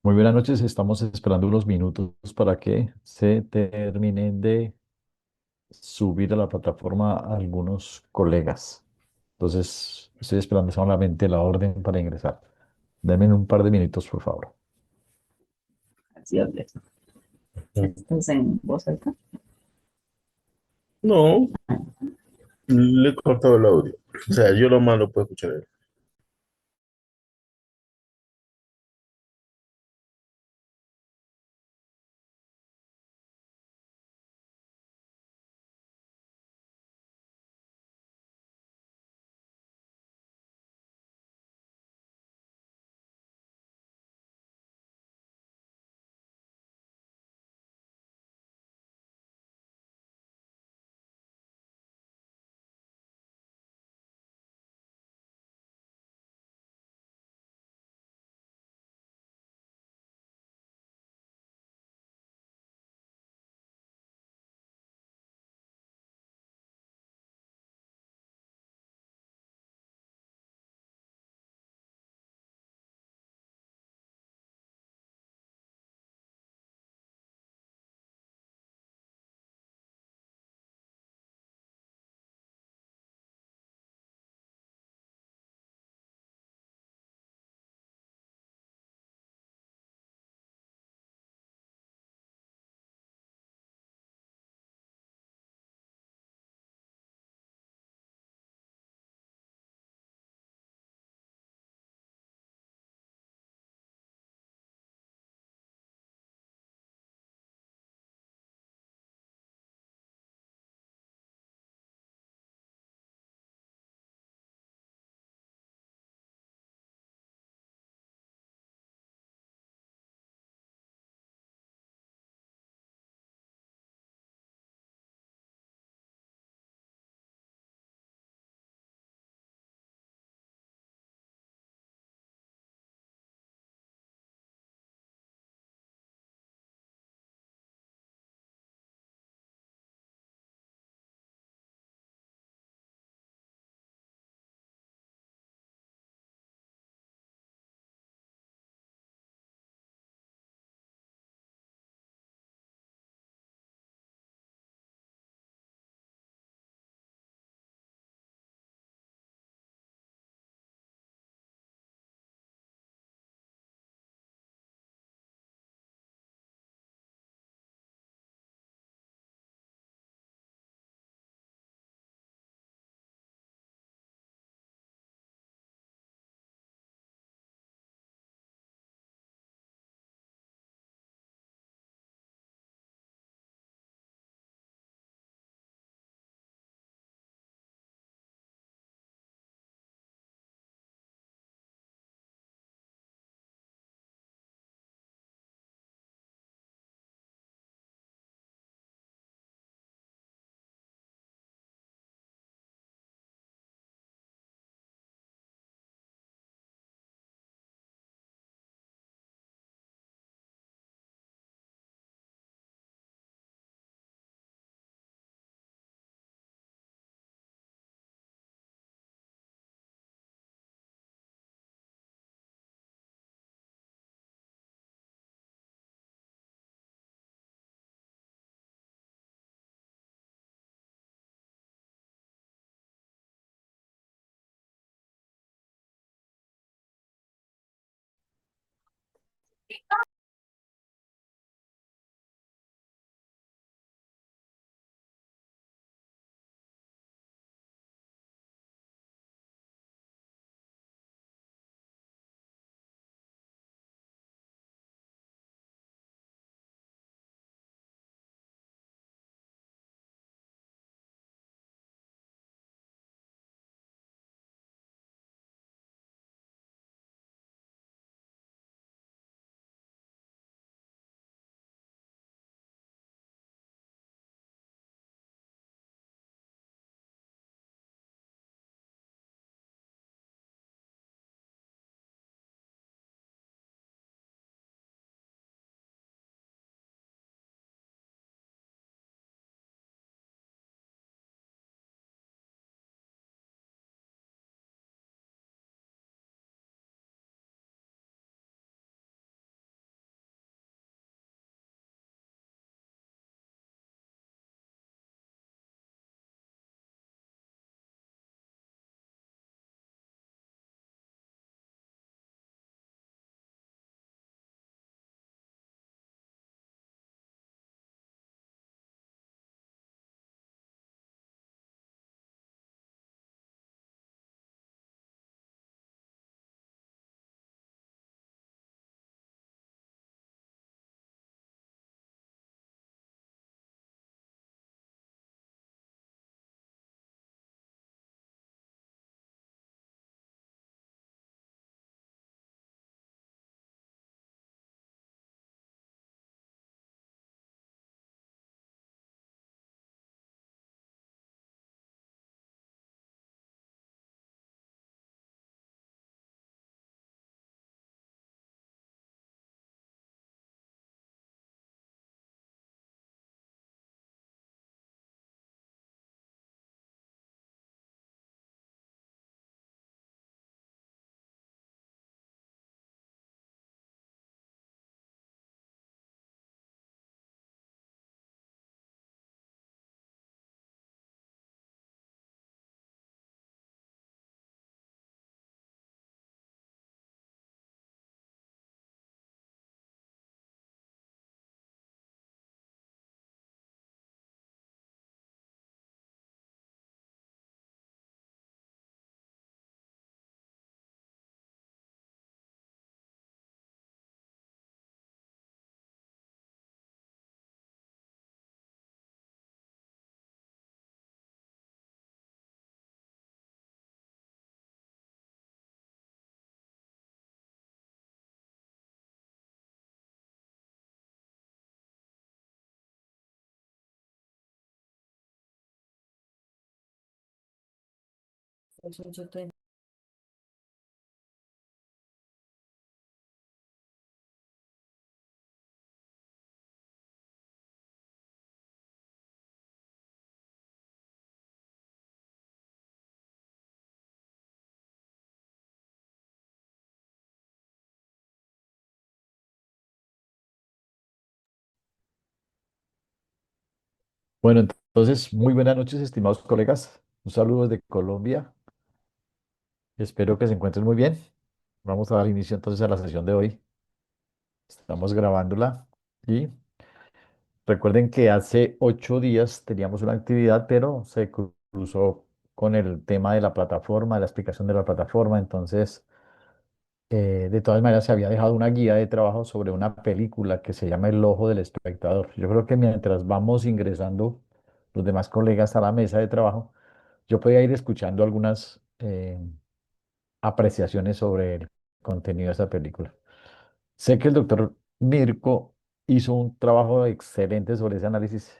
Muy buenas noches, estamos esperando unos minutos para que se terminen de subir a la plataforma algunos colegas. Entonces, estoy esperando solamente la orden para ingresar. Denme un par de minutos, por favor. Así hables. Mm. ¿Estás en voz alta? No, le he cortado el audio. O sea, yo lo malo puedo escuchar él. Bueno, entonces, muy buenas noches, estimados colegas. Un saludo desde Colombia. Espero que se encuentren muy bien. Vamos a dar inicio entonces a la sesión de hoy. Estamos grabándola y recuerden que hace 8 días teníamos una actividad, pero se cruzó con el tema de la plataforma, de la explicación de la plataforma. Entonces, de todas maneras, se había dejado una guía de trabajo sobre una película que se llama El ojo del espectador. Yo creo que mientras vamos ingresando los demás colegas a la mesa de trabajo, yo podía ir escuchando algunas apreciaciones sobre el contenido de esa película. Sé que el doctor Mirko hizo un trabajo excelente sobre ese análisis.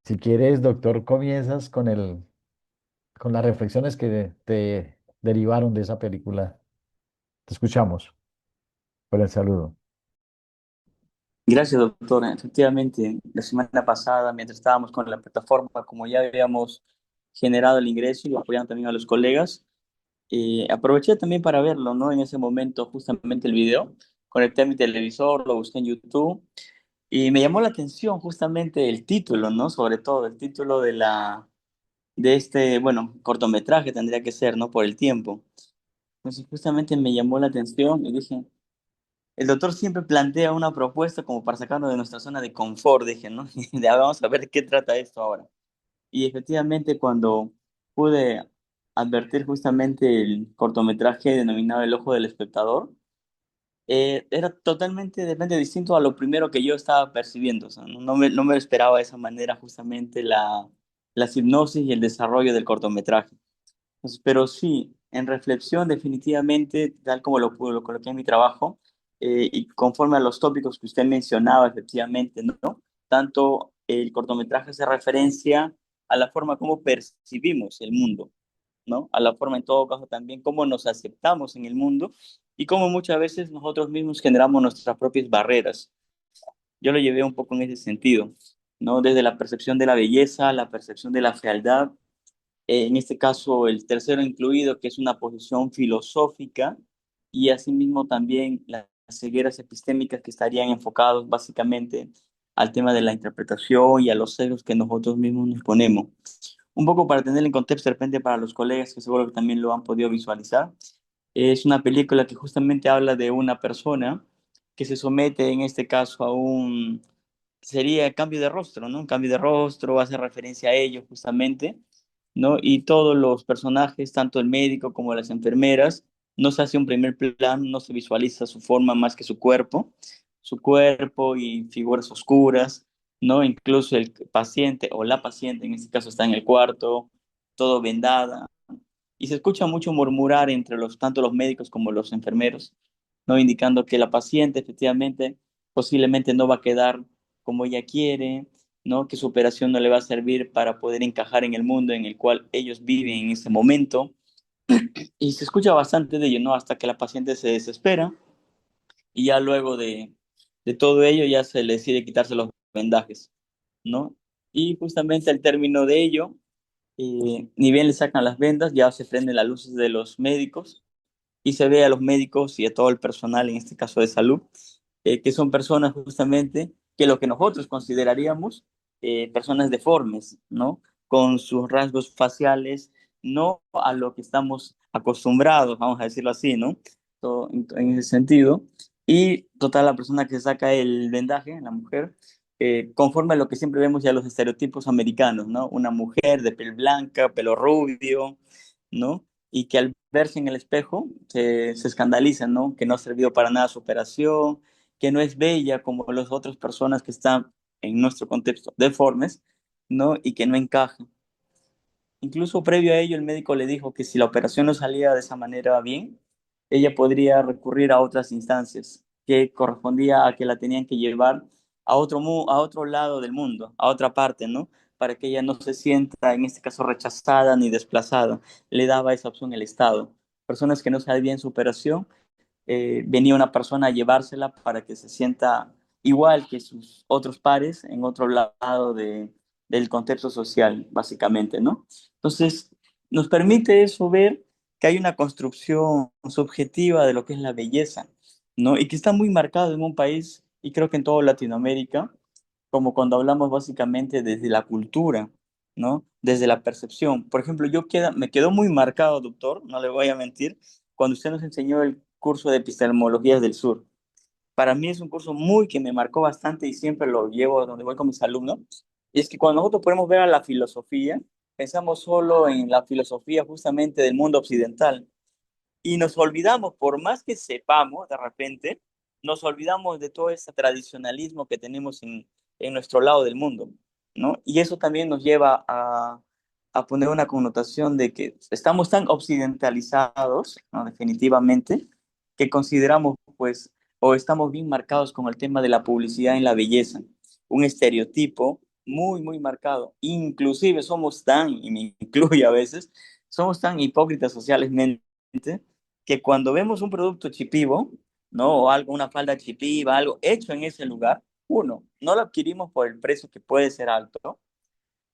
Si quieres, doctor, comienzas con las reflexiones que te derivaron de esa película. Te escuchamos por el saludo. Gracias, doctora. Efectivamente, la semana pasada, mientras estábamos con la plataforma, como ya habíamos generado el ingreso y apoyando también a los colegas, aproveché también para verlo, ¿no? En ese momento, justamente el video, conecté a mi televisor, lo busqué en YouTube y me llamó la atención justamente el título, ¿no? Sobre todo el título de este, bueno, cortometraje tendría que ser, ¿no? Por el tiempo. Entonces, justamente me llamó la atención y dije, el doctor siempre plantea una propuesta como para sacarnos de nuestra zona de confort, dije, ¿no? Y de, vamos a ver de qué trata esto ahora. Y efectivamente, cuando pude advertir justamente el cortometraje denominado El ojo del espectador, era totalmente de repente distinto a lo primero que yo estaba percibiendo. O sea, no me esperaba de esa manera justamente la hipnosis y el desarrollo del cortometraje. Pero sí, en reflexión definitivamente, tal como lo coloqué en mi trabajo, y conforme a los tópicos que usted mencionaba, efectivamente, ¿no? Tanto el cortometraje hace referencia a la forma como percibimos el mundo, ¿no? A la forma, en todo caso, también cómo nos aceptamos en el mundo y cómo muchas veces nosotros mismos generamos nuestras propias barreras. Yo lo llevé un poco en ese sentido, ¿no? Desde la percepción de la belleza, la percepción de la fealdad, en este caso el tercero incluido, que es una posición filosófica, y asimismo también las cegueras epistémicas que estarían enfocados básicamente al tema de la interpretación y a los sesgos que nosotros mismos nos ponemos. Un poco para tener en contexto de repente para los colegas que seguro que también lo han podido visualizar, es una película que justamente habla de una persona que se somete en este caso a un, sería cambio de rostro, ¿no? Un cambio de rostro, hace referencia a ello justamente, ¿no? Y todos los personajes, tanto el médico como las enfermeras, no se hace un primer plan, no se visualiza su forma más que su cuerpo y figuras oscuras, ¿no? Incluso el paciente o la paciente, en este caso, está en el cuarto, todo vendada, y se escucha mucho murmurar entre tanto los médicos como los enfermeros, ¿no? Indicando que la paciente efectivamente posiblemente no va a quedar como ella quiere, ¿no? Que su operación no le va a servir para poder encajar en el mundo en el cual ellos viven en ese momento. Y se escucha bastante de ello, ¿no? Hasta que la paciente se desespera y ya luego de todo ello ya se le decide quitarse los vendajes, ¿no? Y justamente al término de ello, ni bien le sacan las vendas, ya se prenden las luces de los médicos y se ve a los médicos y a todo el personal, en este caso de salud, que son personas justamente que lo que nosotros consideraríamos personas deformes, ¿no? Con sus rasgos faciales, no a lo que estamos acostumbrados, vamos a decirlo así, ¿no? Todo, en ese sentido. Y total, la persona que saca el vendaje, la mujer, conforme a lo que siempre vemos ya los estereotipos americanos, ¿no? Una mujer de piel blanca, pelo rubio, ¿no? Y que al verse en el espejo se escandaliza, ¿no? Que no ha servido para nada su operación, que no es bella como las otras personas que están en nuestro contexto deformes, ¿no? Y que no encaja. Incluso previo a ello, el médico le dijo que si la operación no salía de esa manera bien, ella podría recurrir a otras instancias, que correspondía a que la tenían que llevar a otro lado del mundo, a otra parte, ¿no? para que ella no se sienta, en este caso, rechazada ni desplazada. Le daba esa opción el Estado. Personas que no sabían su operación, venía una persona a llevársela para que se sienta igual que sus otros pares en otro lado del contexto social, básicamente, ¿no? Entonces, nos permite eso ver que hay una construcción subjetiva de lo que es la belleza, ¿no? Y que está muy marcado en un país, y creo que en toda Latinoamérica, como cuando hablamos básicamente desde la cultura, ¿no? Desde la percepción. Por ejemplo, me quedó muy marcado, doctor, no le voy a mentir, cuando usted nos enseñó el curso de epistemologías del sur. Para mí es un curso muy que me marcó bastante y siempre lo llevo a donde voy con mis alumnos. Y es que cuando nosotros podemos ver a la filosofía, pensamos solo en la filosofía justamente del mundo occidental y nos olvidamos, por más que sepamos de repente, nos olvidamos de todo ese tradicionalismo que tenemos en nuestro lado del mundo, ¿no? Y eso también nos lleva a poner una connotación de que estamos tan occidentalizados, ¿no? Definitivamente, que consideramos, pues, o estamos bien marcados con el tema de la publicidad en la belleza, un estereotipo muy, muy marcado. Inclusive somos tan, y me incluyo a veces, somos tan hipócritas socialmente que cuando vemos un producto chipivo, ¿no? O algo, una falda chipiva, algo hecho en ese lugar, uno, no lo adquirimos por el precio que puede ser alto.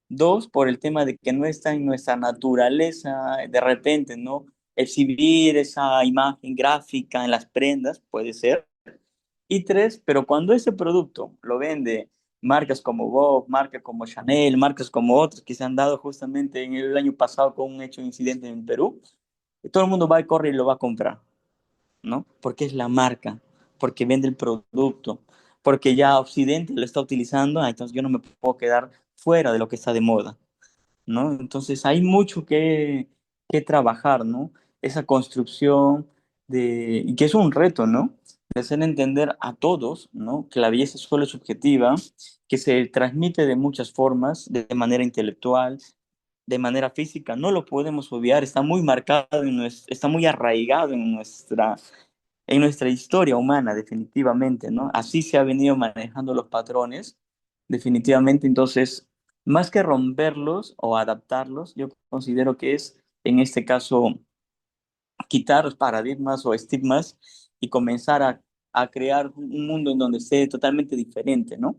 Dos, por el tema de que no está en nuestra naturaleza, de repente, ¿no? Exhibir esa imagen gráfica en las prendas, puede ser. Y tres, pero cuando ese producto lo vende marcas como Vogue, marcas como Chanel, marcas como otras que se han dado justamente en el año pasado con un hecho incidente en Perú, todo el mundo va y corre y lo va a comprar, ¿no? Porque es la marca, porque vende el producto, porque ya Occidente lo está utilizando, entonces yo no me puedo quedar fuera de lo que está de moda, ¿no? Entonces hay mucho que trabajar, ¿no? Esa construcción y que es un reto, ¿no? De hacer entender a todos, ¿no? Que la belleza solo es subjetiva, que se transmite de muchas formas, de manera intelectual, de manera física, no lo podemos obviar, está muy marcado, está muy arraigado en nuestra historia humana, definitivamente, ¿no? Así se ha venido manejando los patrones, definitivamente. Entonces, más que romperlos o adaptarlos, yo considero que es, en este caso, quitar los paradigmas o estigmas y comenzar a crear un mundo en donde esté totalmente diferente, ¿no?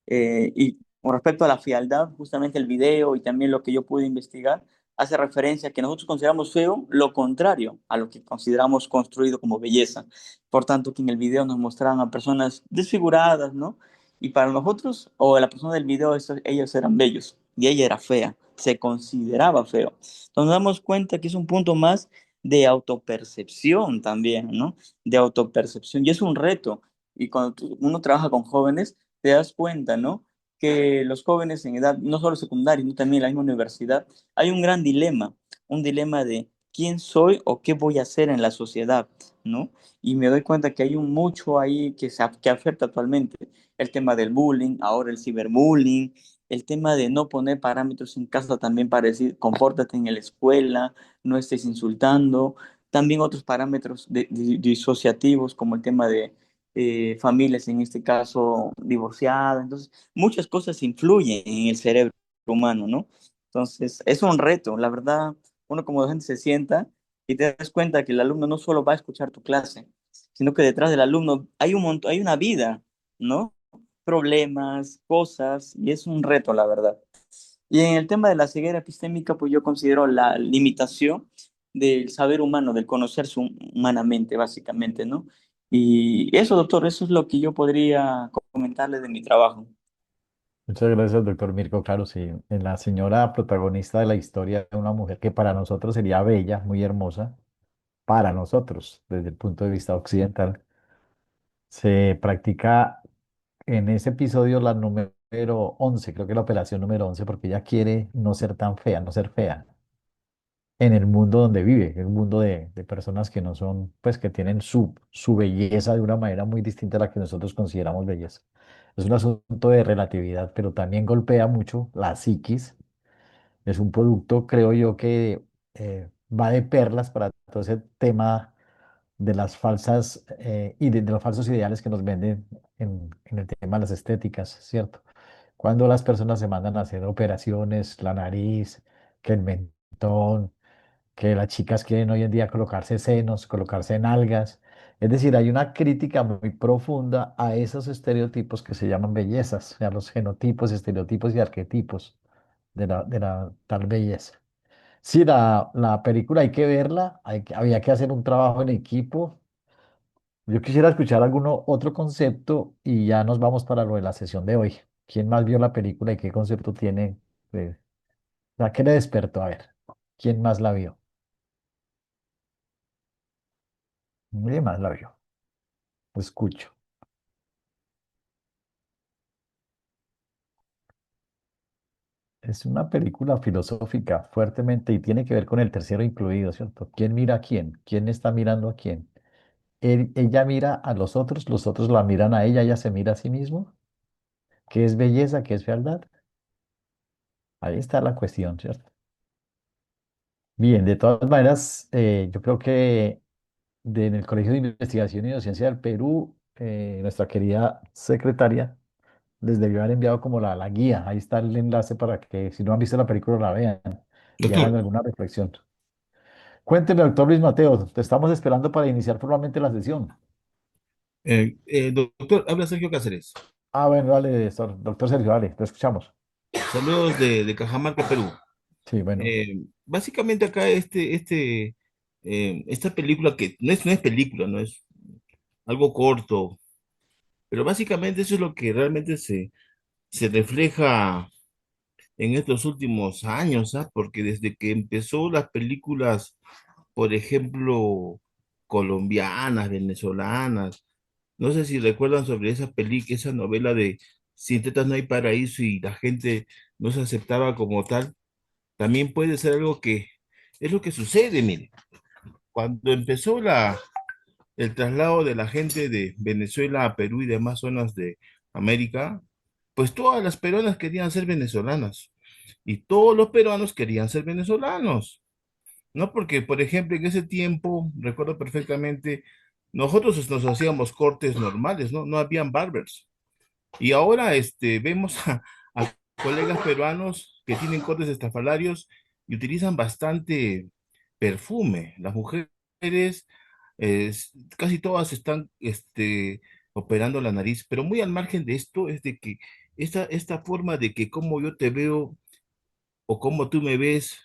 Y con respecto a la frialdad, justamente el video y también lo que yo pude investigar hace referencia a que nosotros consideramos feo lo contrario a lo que consideramos construido como belleza. Por tanto, que en el video nos mostraban a personas desfiguradas, ¿no? Y para nosotros, o la persona del video, ellos eran bellos y ella era fea, se consideraba feo. Entonces nos damos cuenta que es un punto más de autopercepción también, ¿no? De autopercepción. Y es un reto. Y cuando uno trabaja con jóvenes, te das cuenta, ¿no? Que los jóvenes en edad, no solo secundaria, sino también en la misma universidad, hay un dilema de quién soy o qué voy a hacer en la sociedad, ¿no? Y me doy cuenta que hay un mucho ahí que afecta actualmente. El tema del bullying, ahora el ciberbullying, el tema de no poner parámetros en casa también para decir, compórtate en la escuela, no estés insultando. También otros parámetros disociativos, como el tema de familias, en este caso divorciadas. Entonces, muchas cosas influyen en el cerebro humano, ¿no? Entonces, es un reto, la verdad, uno como docente se sienta y te das cuenta que el alumno no solo va a escuchar tu clase, sino que detrás del alumno hay un montón, hay una vida, ¿no? Problemas, cosas, y es un reto, la verdad. Y en el tema de la ceguera epistémica, pues yo considero la limitación del saber humano, del conocerse humanamente, básicamente, ¿no? Y eso, doctor, eso es lo que yo podría comentarle de mi trabajo. Muchas gracias, doctor Mirko. Claro, sí, en la señora protagonista de la historia de una mujer que para nosotros sería bella, muy hermosa, para nosotros, desde el punto de vista occidental, se practica en ese episodio la número 11, creo que la operación número 11, porque ella quiere no ser tan fea, no ser fea en el mundo donde vive, en un mundo de personas que no son, pues que tienen su belleza de una manera muy distinta a la que nosotros consideramos belleza. Es un asunto de relatividad, pero también golpea mucho la psiquis. Es un producto, creo yo, que va de perlas para todo ese tema de las falsas y de los falsos ideales que nos venden en el tema de las estéticas, ¿cierto? Cuando las personas se mandan a hacer operaciones, la nariz, que el mentón, que las chicas quieren hoy en día colocarse senos, colocarse nalgas. Es decir, hay una crítica muy profunda a esos estereotipos que se llaman bellezas, a los genotipos, estereotipos y arquetipos de la tal belleza. Sí, la película hay que verla, había que hacer un trabajo en equipo. Yo quisiera escuchar alguno otro concepto y ya nos vamos para lo de la sesión de hoy. ¿Quién más vio la película y qué concepto tiene? ¿Qué le despertó? A ver, ¿quién más la vio? ¿Quién más la vio? Escucho. Es una película filosófica fuertemente y tiene que ver con el tercero incluido, ¿cierto? ¿Quién mira a quién? ¿Quién está mirando a quién? Ella mira a los otros la miran a ella se mira a sí mismo. ¿Qué es belleza? ¿Qué es fealdad? Ahí está la cuestión, ¿cierto? Bien, de todas maneras, yo creo que en el Colegio de Investigación y Docencia del Perú, nuestra querida secretaria les debió haber enviado como la guía. Ahí está el enlace para que si no han visto la película la vean y Doctor, hagan alguna reflexión. Cuénteme, doctor Luis Mateo, te estamos esperando para iniciar formalmente la sesión. doctor, habla Sergio Cáceres. Ah, bueno, dale, doctor Sergio, dale, te escuchamos. Saludos de Cajamarca, Perú. Sí, bueno. Básicamente acá esta película que no es película, no es algo corto, pero básicamente eso es lo que realmente se refleja en estos últimos años, ¿ah? Porque desde que empezó las películas, por ejemplo, colombianas, venezolanas, no sé si recuerdan sobre esa novela de Sin tetas no hay paraíso y la gente no se aceptaba como tal, también puede ser algo que es lo que sucede, mire. Cuando empezó el traslado de la gente de Venezuela a Perú y demás zonas de América, pues todas las peruanas querían ser venezolanas y todos los peruanos querían ser venezolanos, ¿no? Porque, por ejemplo, en ese tiempo, recuerdo perfectamente, nosotros nos hacíamos cortes normales, ¿no? No habían barbers. Y ahora vemos a colegas peruanos que tienen cortes estafalarios y utilizan bastante perfume. Las mujeres, casi todas están operando la nariz, pero muy al margen de esto es de que esta forma de que como yo te veo o como tú me ves,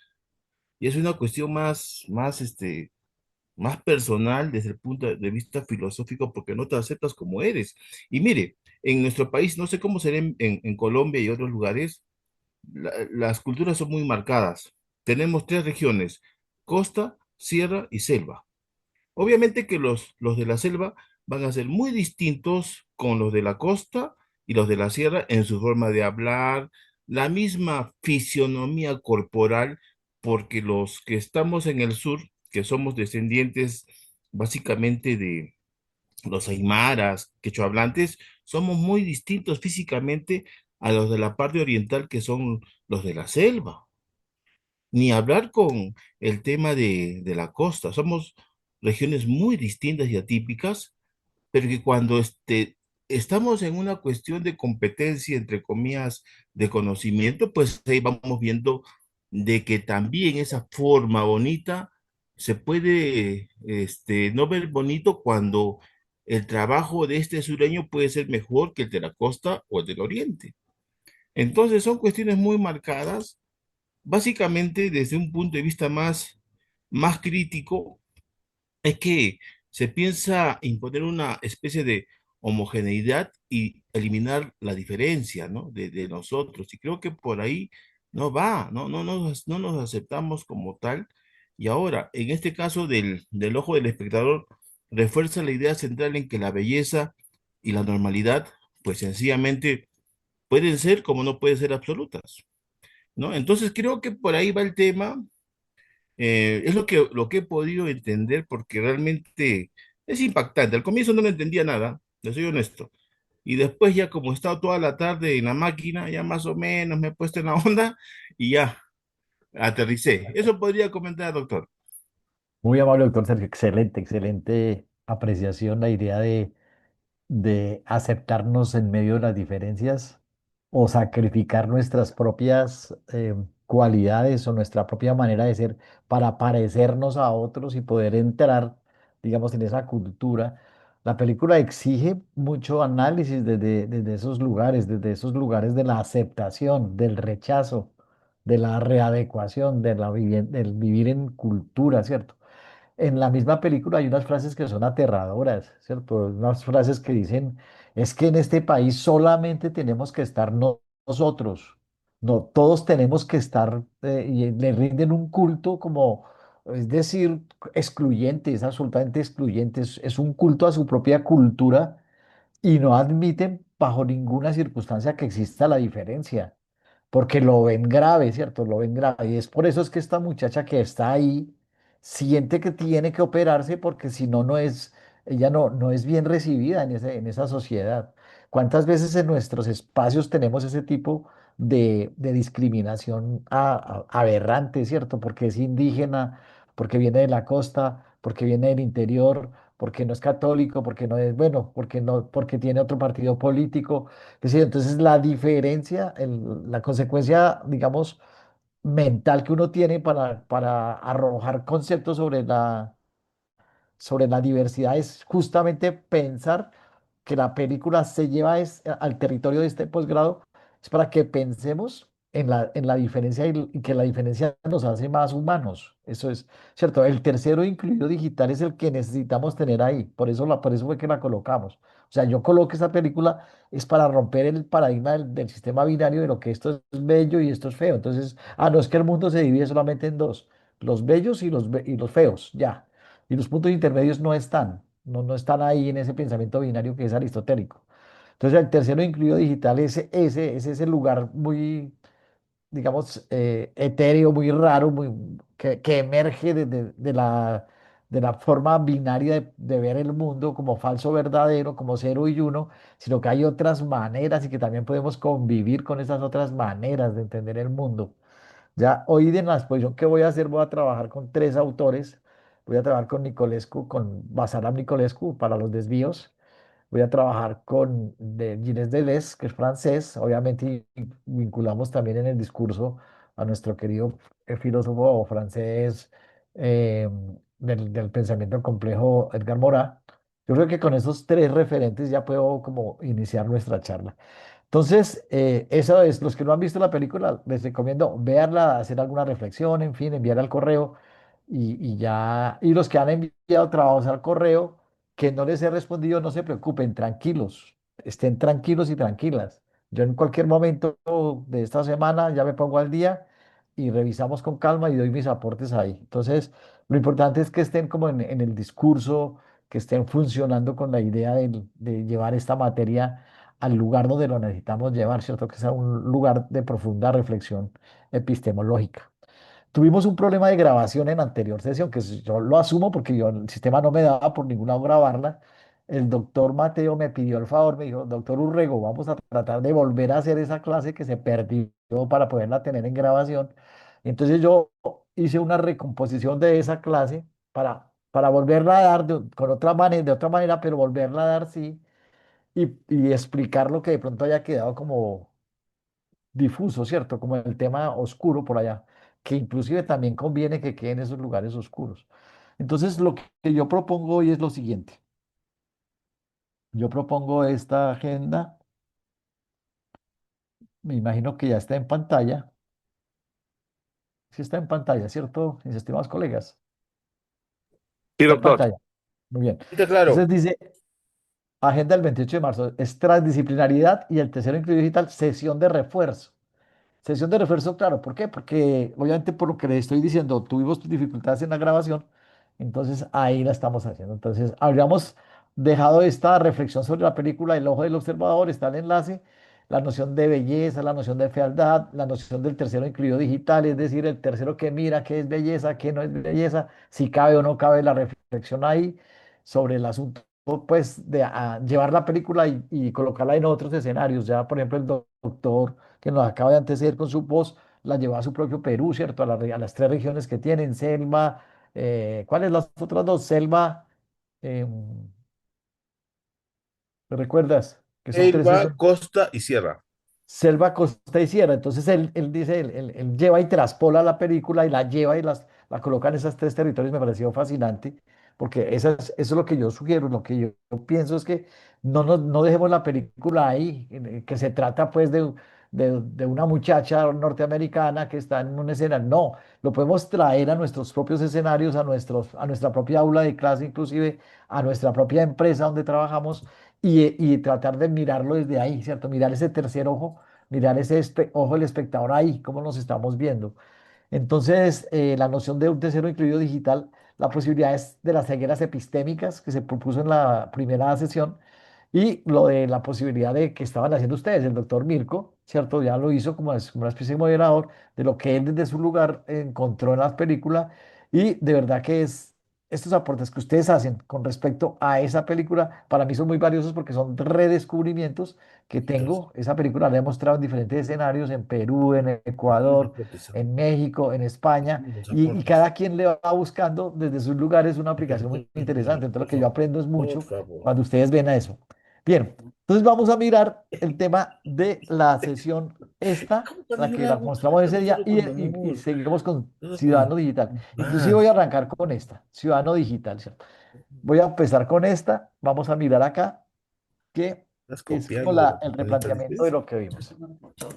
y es una cuestión más personal desde el punto de vista filosófico porque no te aceptas como eres. Y mire, en nuestro país, no sé cómo será en Colombia y otros lugares, las culturas son muy marcadas. Tenemos tres regiones, costa, sierra y selva. Obviamente que los de la selva van a ser muy distintos con los de la costa y los de la sierra en su forma de hablar, la misma fisionomía corporal, porque los que estamos en el sur, que somos descendientes básicamente de los aymaras, quechohablantes, somos muy distintos físicamente a los de la parte oriental, que son los de la selva. Ni hablar con el tema de la costa. Somos regiones muy distintas y atípicas, pero que cuando estamos en una cuestión de competencia, entre comillas, de conocimiento, pues ahí vamos viendo de que también esa forma bonita se puede no ver bonito cuando el trabajo de este sureño puede ser mejor que el de la costa o el del oriente. Entonces son cuestiones muy marcadas. Básicamente, desde un punto de vista más crítico, es que se piensa imponer una especie de homogeneidad y eliminar la diferencia, ¿no? de nosotros. Y creo que por ahí no va, no nos aceptamos como tal. Y ahora, en este caso del ojo del espectador, refuerza la idea central en que la belleza y la normalidad, pues sencillamente pueden ser como no pueden ser absolutas, ¿no? Entonces creo que por ahí va el tema. Es lo que he podido entender porque realmente es impactante. Al comienzo no le entendía nada, le soy honesto. Y después ya como he estado toda la tarde en la máquina, ya más o menos me he puesto en la onda y ya aterricé. Eso podría comentar, doctor. Muy amable, doctor Sergio. Excelente, excelente apreciación. La idea de aceptarnos en medio de las diferencias o sacrificar nuestras propias cualidades o nuestra propia manera de ser para parecernos a otros y poder entrar, digamos, en esa cultura. La película exige mucho análisis desde esos lugares de la aceptación, del rechazo, de la readecuación, del vivir en cultura, ¿cierto? En la misma película hay unas frases que son aterradoras, ¿cierto? Unas frases que dicen, es que en este país solamente tenemos que estar nosotros, no, todos tenemos que estar, y le rinden un culto como, es decir, excluyente, es absolutamente excluyente, es un culto a su propia cultura y no admiten bajo ninguna circunstancia que exista la diferencia porque lo ven grave, ¿cierto? Lo ven grave. Y es por eso es que esta muchacha que está ahí siente que tiene que operarse porque si no, ella no es bien recibida en esa sociedad. ¿Cuántas veces en nuestros espacios tenemos ese tipo de discriminación aberrante, ¿cierto? Porque es indígena, porque viene de la costa, porque viene del interior, porque no es católico, porque no es, bueno, porque no, porque tiene otro partido político. Es decir, entonces la diferencia, la consecuencia, digamos, mental que uno tiene para arrojar conceptos sobre la diversidad es justamente pensar que la película se lleva al territorio de este posgrado, es para que pensemos en la diferencia y que la diferencia nos hace más humanos. Eso es cierto. El tercero incluido digital es el que necesitamos tener ahí. Por eso fue que la colocamos. O sea, yo coloco esa película es para romper el paradigma del sistema binario de lo que esto es bello y esto es feo. Entonces, no es que el mundo se divide solamente en dos, los bellos y los feos, ya. Y los puntos intermedios no están ahí en ese pensamiento binario que es aristotélico. Entonces, el tercero incluido digital es ese lugar muy, digamos, etéreo, muy raro, que emerge de la forma binaria de ver el mundo como falso verdadero, como cero y uno, sino que hay otras maneras y que también podemos convivir con esas otras maneras de entender el mundo. Ya hoy en la exposición que voy a hacer, voy a trabajar con tres autores. Voy a trabajar con Nicolescu, con Basalam Nicolescu para los desvíos. Voy a trabajar con Gilles Deleuze, que es francés. Obviamente vinculamos también en el discurso a nuestro querido filósofo francés eh, del pensamiento complejo, Edgar Morin. Yo creo que con esos tres referentes ya puedo como iniciar nuestra charla. Entonces, eso es, los que no han visto la película, les recomiendo verla, hacer alguna reflexión, en fin, enviar al correo y ya, y los que han enviado trabajos al correo, que no les he respondido, no se preocupen, tranquilos, estén tranquilos y tranquilas. Yo en cualquier momento de esta semana ya me pongo al día y revisamos con calma y doy mis aportes ahí. Entonces, lo importante es que estén como en el discurso, que estén funcionando con la idea de llevar esta materia al lugar donde lo necesitamos llevar, ¿cierto? Que sea un lugar de profunda reflexión epistemológica. Tuvimos un problema de grabación en la anterior sesión, yo lo asumo porque el sistema no me daba por ningún lado grabarla. El doctor Mateo me pidió el favor, me dijo, doctor Urrego, vamos a tratar de volver a hacer esa clase que se perdió para poderla tener en grabación. Y entonces yo hice una recomposición de esa clase para volverla a dar de otra manera, pero volverla a dar, sí, y explicar lo que de pronto haya quedado como difuso, ¿cierto? Como el tema oscuro por allá, que inclusive también conviene que queden esos lugares oscuros. Entonces, lo que yo propongo hoy es lo siguiente. Yo propongo esta agenda, me imagino que ya está en pantalla. Sí está en pantalla, ¿cierto? Mis estimados colegas. Sí, Está en doctor. pantalla. Muy bien. Está claro. Entonces dice, agenda del 28 de marzo, es transdisciplinaridad y el tercero incluido digital, sesión de refuerzo. Sesión de refuerzo, claro, ¿por qué? Porque obviamente por lo que le estoy diciendo, tuvimos dificultades en la grabación, entonces ahí la estamos haciendo. Entonces, habríamos dejado esta reflexión sobre la película El ojo del observador, está el enlace, la noción de belleza, la noción de fealdad, la noción del tercero incluido digital, es decir, el tercero que mira qué es belleza, qué no es belleza, si cabe o no cabe la reflexión ahí sobre el asunto, pues, de llevar la película y colocarla en otros escenarios. Ya, por ejemplo, el doctor que nos acaba de anteceder con su voz, la llevó a su propio Perú, ¿cierto? A las tres regiones que tienen, selva, ¿cuáles las otras dos? Selva, ¿me recuerdas? Que son tres, Selva, costa y sierra. selva, costa y sierra. Entonces él dice, él lleva y traspola la película y la lleva y la coloca en esos tres territorios. Me pareció fascinante, porque eso es lo que yo sugiero, lo que yo pienso es que no dejemos la película ahí, que se trata pues de una muchacha norteamericana que está en un escenario. No, lo podemos traer a nuestros propios escenarios, a nuestra propia aula de clase, inclusive a nuestra propia empresa donde trabajamos y tratar de mirarlo desde ahí, ¿cierto? Mirar ese tercer ojo, mirar ese ojo del espectador ahí, cómo nos estamos viendo. Entonces, la noción de un tercero incluido digital, la posibilidad es de las cegueras epistémicas que se propuso en la primera sesión y lo de la posibilidad de que estaban haciendo ustedes, el doctor Mirko, ¿cierto? Ya lo hizo como una especie de moderador de lo que él desde su lugar encontró en la película y de verdad que estos aportes que ustedes hacen con respecto a esa película, para mí son muy valiosos porque son redescubrimientos que Entonces, tengo. Esa película la he mostrado en diferentes escenarios, en Perú, en los Ecuador, aportes, en México, en España, los y aportes. cada quien le va buscando desde sus lugares una Pero, aplicación muy escúchame, interesante. Entonces, lo por que yo favor, aprendo es por mucho favor. cuando ustedes ven a eso. Bien, entonces vamos a mirar el tema de la sesión esta, ¿Cómo cuando la yo que le la hago? mostramos ese Hago día todo con y amor, seguimos con todo Ciudadano con Digital. Inclusive voy paz. a arrancar con esta, Ciudadano Digital, ¿cierto? Voy a empezar con esta, vamos a mirar acá, que Estás es como copiando de la el papadita, replanteamiento de ¿dices? lo que vimos.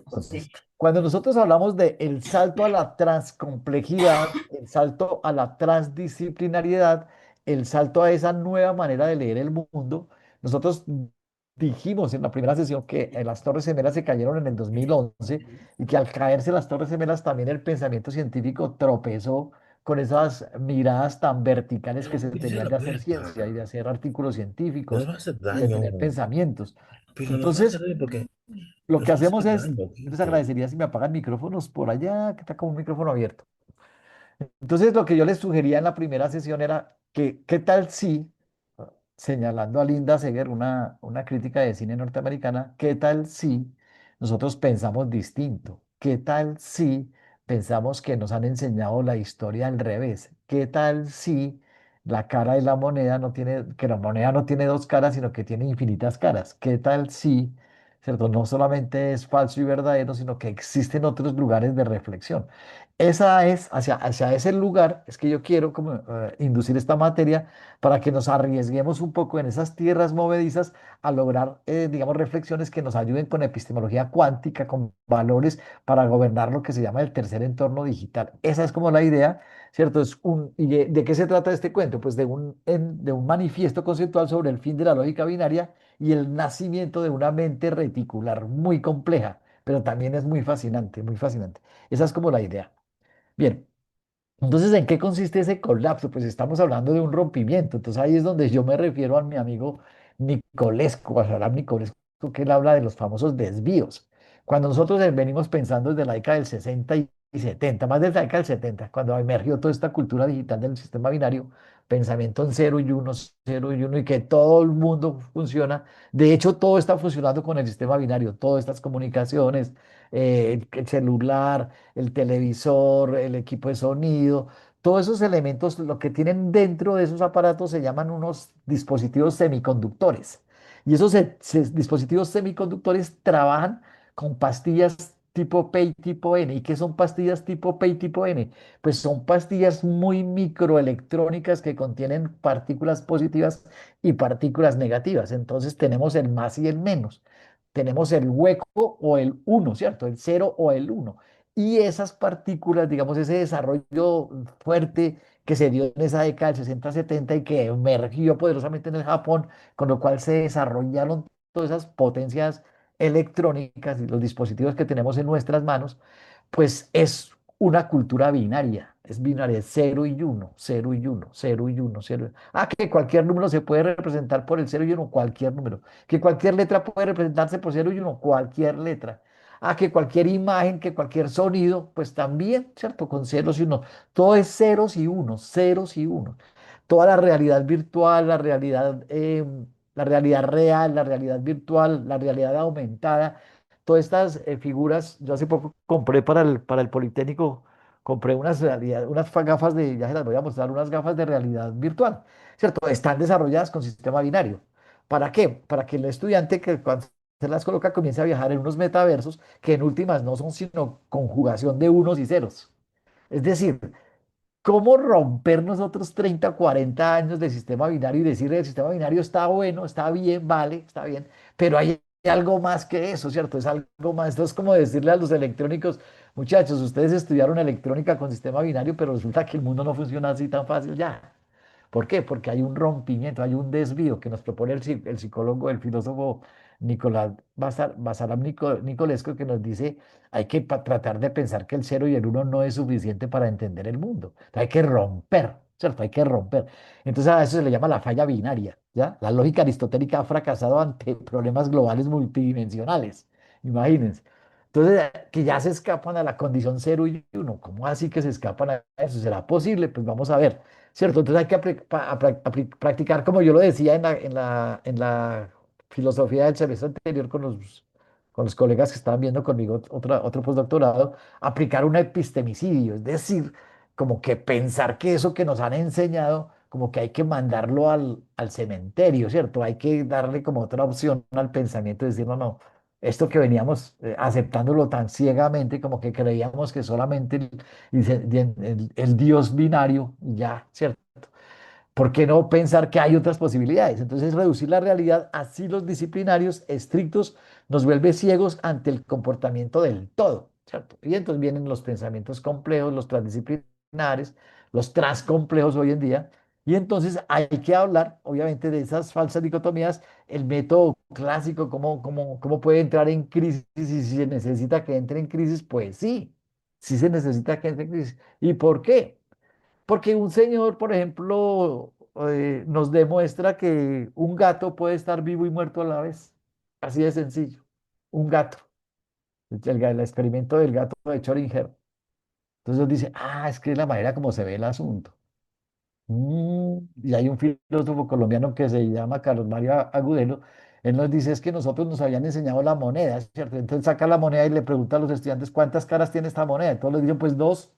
Entonces, cuando nosotros hablamos de el salto a la transcomplejidad, el salto a la transdisciplinariedad, el salto a esa nueva manera de leer el mundo, nosotros dijimos en la primera sesión que las Torres Gemelas se cayeron en el 2011 y que al caerse las Torres Gemelas también el pensamiento científico tropezó con esas miradas tan verticales que se Esa es tenían la de hacer puerta. ciencia y de hacer artículos Nos científicos va a hacer y de daño. tener pensamientos. Pero nos va a hacer Entonces, daño porque lo que nos va a hacemos hacer es, daño, yo les gente. agradecería si me apagan micrófonos por allá, que está como un micrófono abierto. Entonces, lo que yo les sugería en la primera sesión era que, ¿qué tal si, señalando a Linda Seger, una crítica de cine norteamericana, qué tal si nosotros pensamos distinto? ¿Qué tal si pensamos que nos han enseñado la historia al revés? ¿Qué tal si la cara de la moneda no tiene, que la moneda no tiene dos caras, sino que tiene infinitas caras? ¿Qué tal si, cierto, no solamente es falso y verdadero, sino que existen otros lugares de reflexión? Esa es, hacia ese lugar es que yo quiero como inducir esta materia para que nos arriesguemos un poco en esas tierras movedizas a lograr, digamos, reflexiones que nos ayuden con epistemología cuántica, con valores para gobernar lo que se llama el tercer entorno digital. Esa es como la idea, ¿cierto? ¿Y de qué se trata este cuento? Pues de un manifiesto conceptual sobre el fin de la lógica binaria y el nacimiento de una mente reticular muy compleja, pero también es muy fascinante, muy fascinante. Esa es como la idea. Bien, entonces, ¿en qué consiste ese colapso? Pues estamos hablando de un rompimiento. Entonces ahí es donde yo me refiero a mi amigo Nicolescu, a Abraham Nicolescu, que él habla de los famosos desvíos. Cuando nosotros venimos pensando desde la década del 60 y 70, más desde la década del 70, cuando emergió toda esta cultura digital del sistema binario, pensamiento en cero y uno, y que todo el mundo funciona. De hecho, todo está funcionando con el sistema binario, todas estas comunicaciones, el celular, el televisor, el equipo de sonido, todos esos elementos, lo que tienen dentro de esos aparatos se llaman unos dispositivos semiconductores. Y esos dispositivos semiconductores trabajan con pastillas tipo P y tipo N. ¿Y qué son pastillas tipo P y tipo N? Pues son pastillas muy microelectrónicas que contienen partículas positivas y partículas negativas. Entonces tenemos el más y el menos. Tenemos el hueco o el uno, ¿cierto? El cero o el uno. Y esas partículas, digamos, ese desarrollo fuerte que se dio en esa década del 60-70 y que emergió poderosamente en el Japón, con lo cual se desarrollaron todas esas potencias electrónicas y los dispositivos que tenemos en nuestras manos, pues es una cultura binaria. Es binaria, es cero y uno, cero y uno, cero y uno, cero. Ah, que cualquier número se puede representar por el cero y uno, cualquier número. Que cualquier letra puede representarse por cero y uno, cualquier letra. Ah, que cualquier imagen, que cualquier sonido, pues también, ¿cierto? Con ceros y unos. Todo es ceros y unos, ceros y unos. Toda la realidad virtual, la realidad real, la realidad virtual, la realidad aumentada, todas estas figuras, yo hace poco compré para el Politécnico, compré unas gafas ya se las voy a mostrar, unas gafas de realidad virtual, ¿cierto? Están desarrolladas con sistema binario. ¿Para qué? Para que el estudiante que cuando las coloca, comienza a viajar en unos metaversos que en últimas no son sino conjugación de unos y ceros. Es decir, ¿cómo romper nosotros 30 40 años de sistema binario y decirle el sistema binario está bueno, está bien, vale, está bien, pero hay algo más que eso, ¿cierto? Es algo más. Esto es como decirle a los electrónicos, muchachos, ustedes estudiaron electrónica con sistema binario, pero resulta que el mundo no funciona así tan fácil ya. ¿Por qué? Porque hay un rompimiento, hay un desvío que nos propone el psicólogo, el filósofo Nicolás Basalam Nicolesco, que nos dice hay que tratar de pensar que el cero y el uno no es suficiente para entender el mundo. Hay que romper, ¿cierto? Hay que romper. Entonces a eso se le llama la falla binaria, ¿ya? La lógica aristotélica ha fracasado ante problemas globales multidimensionales, imagínense. Entonces, que ya se escapan a la condición cero y uno. ¿Cómo así que se escapan a eso? ¿Será posible? Pues vamos a ver. ¿Cierto? Entonces hay que practicar, como yo lo decía en la filosofía del semestre anterior con los colegas que estaban viendo conmigo otro postdoctorado, aplicar un epistemicidio, es decir, como que pensar que eso que nos han enseñado, como que hay que mandarlo al cementerio, ¿cierto? Hay que darle como otra opción al pensamiento y decir, no, no, esto que veníamos aceptándolo tan ciegamente, como que creíamos que solamente el Dios binario, y ya, ¿cierto? ¿Por qué no pensar que hay otras posibilidades? Entonces, reducir la realidad, así los disciplinarios estrictos nos vuelve ciegos ante el comportamiento del todo, ¿cierto? Y entonces vienen los pensamientos complejos, los transdisciplinares, los transcomplejos hoy en día. Y entonces hay que hablar, obviamente, de esas falsas dicotomías, el método clásico, cómo puede entrar en crisis y si se necesita que entre en crisis, pues sí, sí se necesita que entre en crisis. ¿Y por qué? Porque un señor, por ejemplo, nos demuestra que un gato puede estar vivo y muerto a la vez. Así de sencillo. Un gato. El experimento del gato de Schrödinger. Entonces nos dice, es que es la manera como se ve el asunto. Y hay un filósofo colombiano que se llama Carlos Mario Agudelo. Él nos dice es que nosotros nos habían enseñado la moneda, ¿cierto? Entonces saca la moneda y le pregunta a los estudiantes cuántas caras tiene esta moneda. Entonces les dicen, pues dos,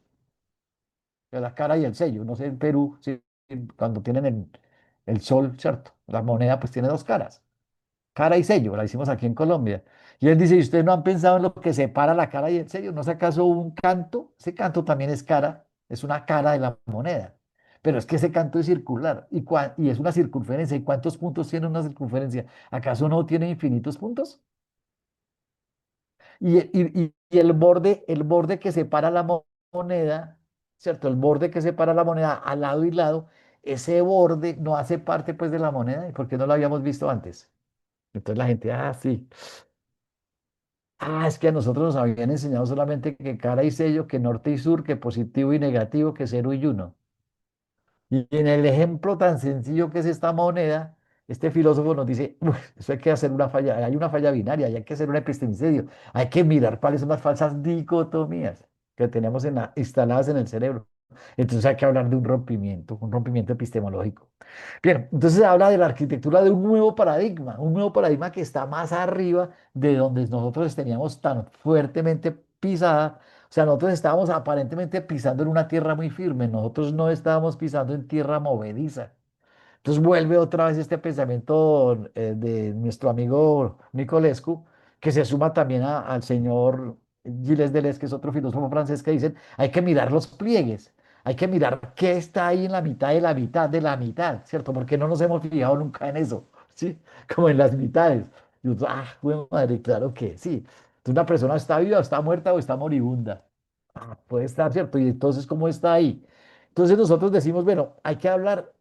la cara y el sello. No sé, en Perú, sí, cuando tienen el sol, ¿cierto? La moneda pues tiene dos caras, cara y sello, la hicimos aquí en Colombia. Y él dice, ¿y ustedes no han pensado en lo que separa la cara y el sello? ¿No es acaso un canto? Ese canto también es cara, es una cara de la moneda. Pero es que ese canto es circular y es una circunferencia. ¿Y cuántos puntos tiene una circunferencia? ¿Acaso no tiene infinitos puntos? Y el borde que separa la moneda, ¿cierto? El borde que separa la moneda al lado y lado, ese borde no hace parte pues de la moneda. ¿Y por qué no lo habíamos visto antes? Entonces la gente, sí. Es que a nosotros nos habían enseñado solamente que cara y sello, que norte y sur, que positivo y negativo, que cero y uno. Y en el ejemplo tan sencillo que es esta moneda, este filósofo nos dice, "Uf, eso hay que hacer una falla, hay una falla binaria, hay que hacer un epistemicidio, hay que mirar cuáles son las falsas dicotomías que tenemos instaladas en el cerebro. Entonces hay que hablar de un rompimiento epistemológico. Bien, entonces habla de la arquitectura de un nuevo paradigma que está más arriba de donde nosotros teníamos tan fuertemente pisada. O sea, nosotros estábamos aparentemente pisando en una tierra muy firme, nosotros no estábamos pisando en tierra movediza. Entonces vuelve otra vez este pensamiento de nuestro amigo Nicolescu, que se suma también al señor Gilles Deleuze, que es otro filósofo francés, que dicen, hay que mirar los pliegues, hay que mirar qué está ahí en la mitad de la mitad de la mitad, ¿cierto? Porque no nos hemos fijado nunca en eso, ¿sí? Como en las mitades. Y yo, bueno, madre, claro que sí. Entonces, una persona está viva, está muerta o está moribunda. Puede estar, ¿cierto? Y entonces, ¿cómo está ahí? Entonces nosotros decimos, bueno, hay que hablar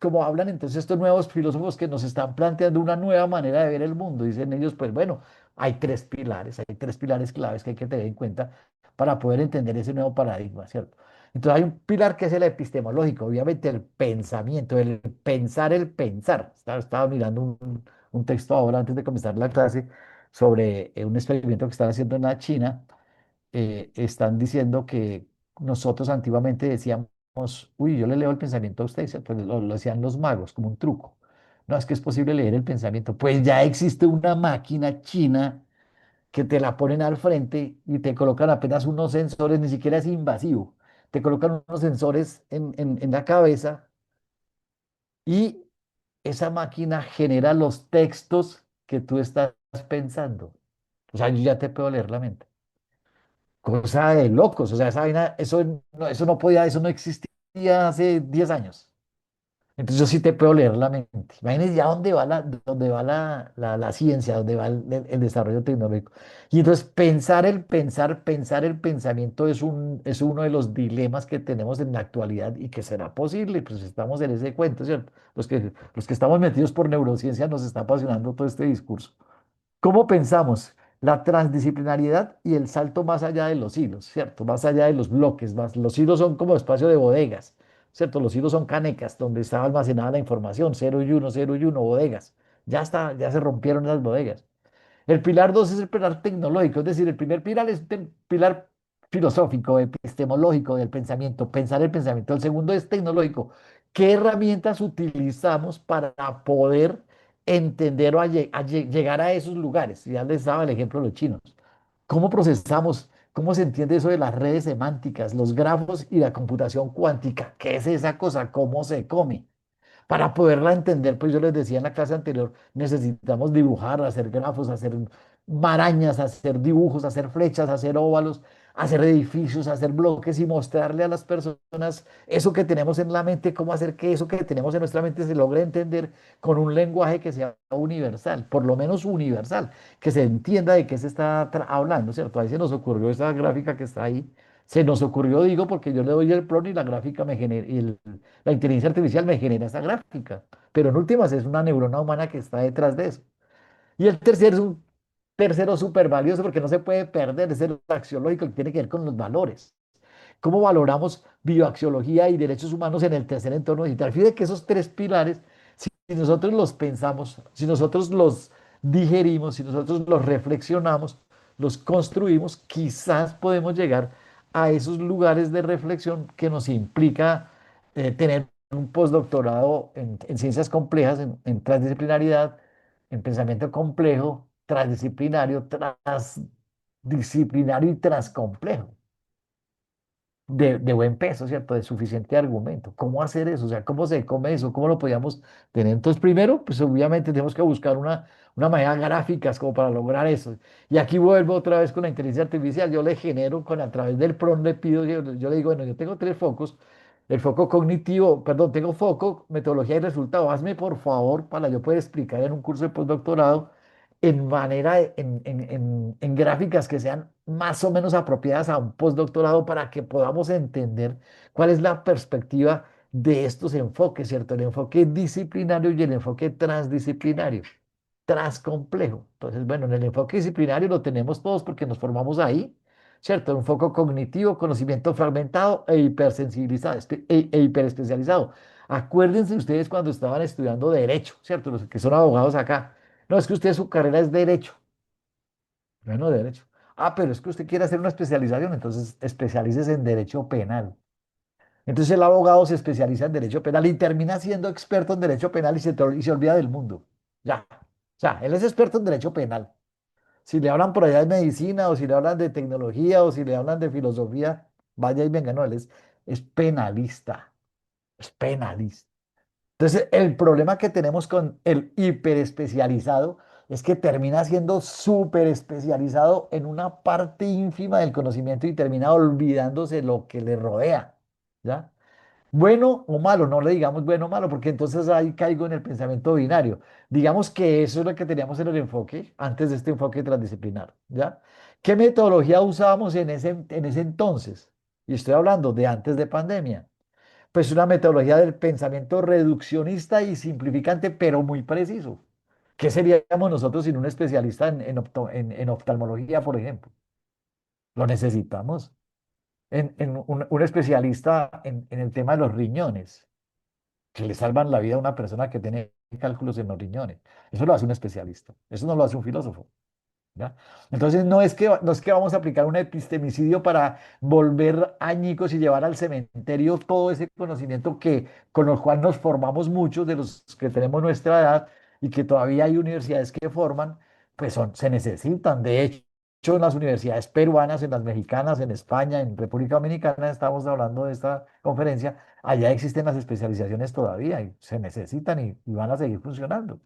como hablan entonces estos nuevos filósofos que nos están planteando una nueva manera de ver el mundo. Dicen ellos, pues bueno, hay tres pilares claves que hay que tener en cuenta para poder entender ese nuevo paradigma, ¿cierto? Entonces hay un pilar que es el epistemológico, obviamente el pensamiento, el pensar. Estaba mirando un texto ahora antes de comenzar la clase sobre un experimento que están haciendo en la China. Están diciendo que nosotros antiguamente decíamos, uy, yo le leo el pensamiento a usted, pues lo hacían los magos como un truco. No, es que es posible leer el pensamiento. Pues ya existe una máquina china que te la ponen al frente y te colocan apenas unos sensores, ni siquiera es invasivo. Te colocan unos sensores en la cabeza y esa máquina genera los textos que tú estás pensando. O sea, yo ya te puedo leer la mente. Cosa de locos, o sea, esa vaina, eso no podía, eso no existía hace 10 años. Entonces yo sí te puedo leer la mente. Imagínense ya dónde va la ciencia, dónde va el desarrollo tecnológico. Y entonces pensar el pensamiento es uno de los dilemas que tenemos en la actualidad y que será posible. Pues estamos en ese cuento, ¿cierto? Los que estamos metidos por neurociencia nos está apasionando todo este discurso. ¿Cómo pensamos? La transdisciplinariedad y el salto más allá de los hilos, ¿cierto? Más allá de los bloques, más, los hilos son como espacio de bodegas, ¿cierto? Los hilos son canecas donde estaba almacenada la información, cero y uno, bodegas. Ya está, ya se rompieron las bodegas. El pilar 2 es el pilar tecnológico, es decir, el primer pilar es el pilar filosófico, epistemológico del pensamiento, pensar el pensamiento. El segundo es tecnológico. ¿Qué herramientas utilizamos para poder entender o llegar a esos lugares? Ya les daba el ejemplo de los chinos. ¿Cómo procesamos? ¿Cómo se entiende eso de las redes semánticas, los grafos y la computación cuántica? ¿Qué es esa cosa? ¿Cómo se come? Para poderla entender, pues yo les decía en la clase anterior, necesitamos dibujar, hacer grafos, hacer marañas, hacer dibujos, hacer flechas, hacer óvalos, hacer edificios, hacer bloques y mostrarle a las personas eso que tenemos en la mente, cómo hacer que eso que tenemos en nuestra mente se logre entender con un lenguaje que sea universal, por lo menos universal, que se entienda de qué se está hablando, ¿cierto? Ahí se nos ocurrió esa gráfica que está ahí. Se nos ocurrió, digo, porque yo le doy el prompt y la gráfica me genera, la inteligencia artificial me genera esa gráfica, pero en últimas es una neurona humana que está detrás de eso. Y el tercero es un tercero súper valioso porque no se puede perder, es el axiológico que tiene que ver con los valores. ¿Cómo valoramos bioaxiología y derechos humanos en el tercer entorno digital? Fíjate que esos tres pilares, si nosotros los pensamos, si nosotros los digerimos, si nosotros los reflexionamos, los construimos, quizás podemos llegar a esos lugares de reflexión que nos implica tener un postdoctorado en ciencias complejas, en transdisciplinaridad, en pensamiento complejo, transdisciplinario, transdisciplinario y transcomplejo de buen peso, ¿cierto? De suficiente argumento. ¿Cómo hacer eso? O sea, ¿cómo se come eso? ¿Cómo lo podíamos tener? Entonces, primero, pues obviamente tenemos que buscar una manera gráficas como para lograr eso. Y aquí vuelvo otra vez con la inteligencia artificial. Yo le genero a través del prompt, le pido, yo le digo, bueno, yo tengo tres focos. El foco cognitivo, perdón, tengo foco, metodología y resultado. Hazme por favor para yo poder explicar en un curso de postdoctorado en manera, en gráficas que sean más o menos apropiadas a un postdoctorado para que podamos entender cuál es la perspectiva de estos enfoques, ¿cierto? El enfoque disciplinario y el enfoque transdisciplinario, transcomplejo. Entonces, bueno, en el enfoque disciplinario lo tenemos todos porque nos formamos ahí, ¿cierto? Un foco cognitivo, conocimiento fragmentado e hipersensibilizado, e hiperespecializado. Acuérdense ustedes cuando estaban estudiando derecho, ¿cierto? Los que son abogados acá. No, es que usted su carrera es derecho. Bueno, derecho. Ah, pero es que usted quiere hacer una especialización, entonces especialícese en derecho penal. Entonces el abogado se especializa en derecho penal y termina siendo experto en derecho penal y se olvida del mundo. Ya. O sea, él es experto en derecho penal. Si le hablan por allá de medicina o si le hablan de tecnología o si le hablan de filosofía, vaya y venga, no, es penalista. Es penalista. Entonces, el problema que tenemos con el hiperespecializado es que termina siendo súper especializado en una parte ínfima del conocimiento y termina olvidándose lo que le rodea, ¿ya? Bueno o malo, no le digamos bueno o malo, porque entonces ahí caigo en el pensamiento binario. Digamos que eso es lo que teníamos en el enfoque, antes de este enfoque transdisciplinar, ¿ya? ¿Qué metodología usábamos en ese entonces? Y estoy hablando de antes de pandemia. Pues una metodología del pensamiento reduccionista y simplificante, pero muy preciso. ¿Qué seríamos nosotros sin un especialista en oftalmología, por ejemplo? Lo necesitamos. En un especialista en el tema de los riñones, que le salvan la vida a una persona que tiene cálculos en los riñones. Eso lo hace un especialista. Eso no lo hace un filósofo. ¿Ya? Entonces no es que vamos a aplicar un epistemicidio para volver añicos y llevar al cementerio todo ese conocimiento con el cual nos formamos muchos de los que tenemos nuestra edad y que todavía hay universidades que forman, pues se necesitan. De hecho, en las universidades peruanas, en las mexicanas, en España, en República Dominicana, estamos hablando de esta conferencia, allá existen las especializaciones todavía y se necesitan y van a seguir funcionando.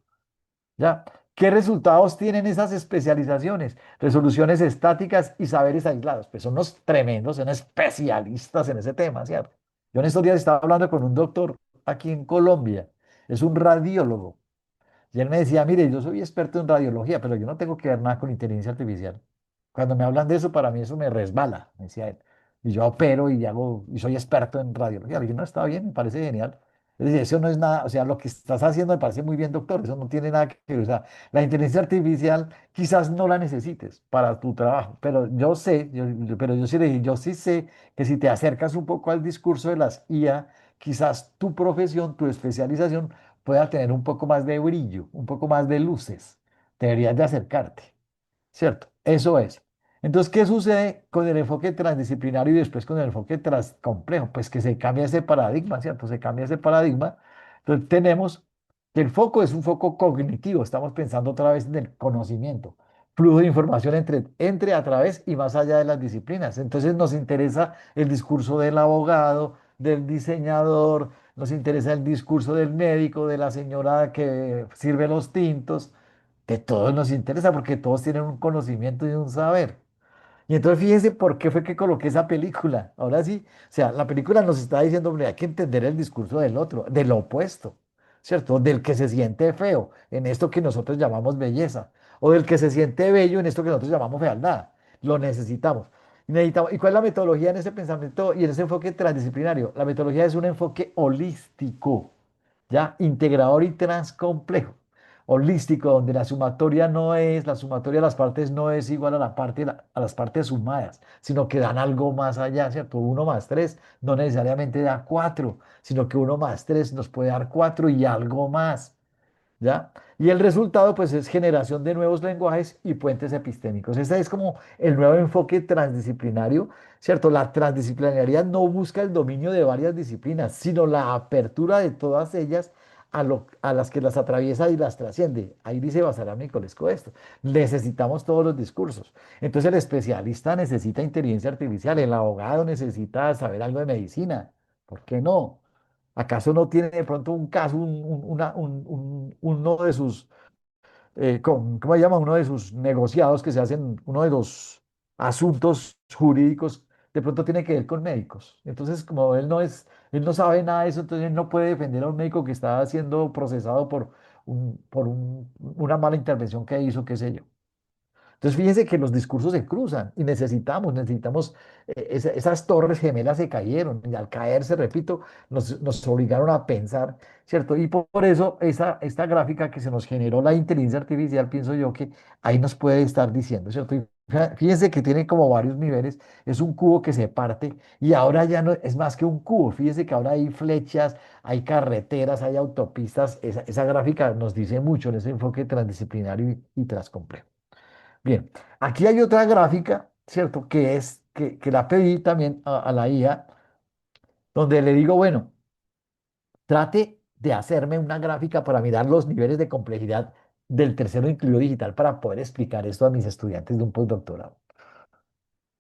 ¿Ya? ¿Qué resultados tienen esas especializaciones? Resoluciones estáticas y saberes aislados. Pues son unos tremendos, son especialistas en ese tema, ¿cierto? Yo en estos días estaba hablando con un doctor aquí en Colombia, es un radiólogo, y él me decía, mire, yo soy experto en radiología, pero yo no tengo que ver nada con inteligencia artificial. Cuando me hablan de eso, para mí eso me resbala, me decía él. Y yo opero y hago, y soy experto en radiología. Le dije, no, está bien, me parece genial. Es decir, eso no es nada, o sea, lo que estás haciendo me parece muy bien, doctor, eso no tiene nada que ver. O sea, la inteligencia artificial quizás no la necesites para tu trabajo, pero yo sé, pero yo sí le dije, yo sí sé que si te acercas un poco al discurso de las IA, quizás tu profesión, tu especialización pueda tener un poco más de brillo, un poco más de luces. Deberías de acercarte. ¿Cierto? Eso es. Entonces, ¿qué sucede con el enfoque transdisciplinario y después con el enfoque transcomplejo? Pues que se cambia ese paradigma, ¿cierto? Se cambia ese paradigma. Entonces, tenemos que el foco es un foco cognitivo, estamos pensando otra vez en el conocimiento, flujo de información entre a través y más allá de las disciplinas. Entonces, nos interesa el discurso del abogado, del diseñador, nos interesa el discurso del médico, de la señora que sirve los tintos, de todos nos interesa porque todos tienen un conocimiento y un saber. Y entonces fíjense por qué fue que coloqué esa película. Ahora sí, o sea, la película nos está diciendo, hombre, hay que entender el discurso del otro, del opuesto, ¿cierto? Del que se siente feo en esto que nosotros llamamos belleza, o del que se siente bello en esto que nosotros llamamos fealdad. Lo necesitamos. ¿Y cuál es la metodología en ese pensamiento y en ese enfoque transdisciplinario? La metodología es un enfoque holístico, ¿ya? Integrador y transcomplejo. Holístico, donde la sumatoria de las partes no es igual a a las partes sumadas, sino que dan algo más allá, ¿cierto? Uno más tres no necesariamente da cuatro, sino que uno más tres nos puede dar cuatro y algo más. ¿Ya? Y el resultado, pues, es generación de nuevos lenguajes y puentes epistémicos. Ese es como el nuevo enfoque transdisciplinario, ¿cierto? La transdisciplinariedad no busca el dominio de varias disciplinas, sino la apertura de todas ellas a las que las atraviesa y las trasciende. Ahí dice Basarán Nicolesco esto. Necesitamos todos los discursos. Entonces, el especialista necesita inteligencia artificial, el abogado necesita saber algo de medicina. ¿Por qué no? ¿Acaso no tiene de pronto un caso, uno de sus, ¿cómo se llama? Uno de sus negociados que se hacen, uno de los asuntos jurídicos, de pronto tiene que ver con médicos. Entonces, como él no sabe nada de eso, entonces él no puede defender a un médico que está siendo procesado una mala intervención que hizo, qué sé yo. Entonces, fíjense que los discursos se cruzan y necesitamos, esas torres gemelas se cayeron y al caerse, repito, nos obligaron a pensar, ¿cierto? Y por eso esta gráfica que se nos generó la inteligencia artificial, pienso yo que ahí nos puede estar diciendo, ¿cierto? Y fíjense que tiene como varios niveles, es un cubo que se parte y ahora ya no es más que un cubo, fíjense que ahora hay flechas, hay carreteras, hay autopistas, esa gráfica nos dice mucho en ese enfoque transdisciplinario y transcomplejo. Bien, aquí hay otra gráfica, ¿cierto? Que la pedí también a la IA, donde le digo, bueno, trate de hacerme una gráfica para mirar los niveles de complejidad del tercero incluido digital para poder explicar esto a mis estudiantes de un postdoctorado.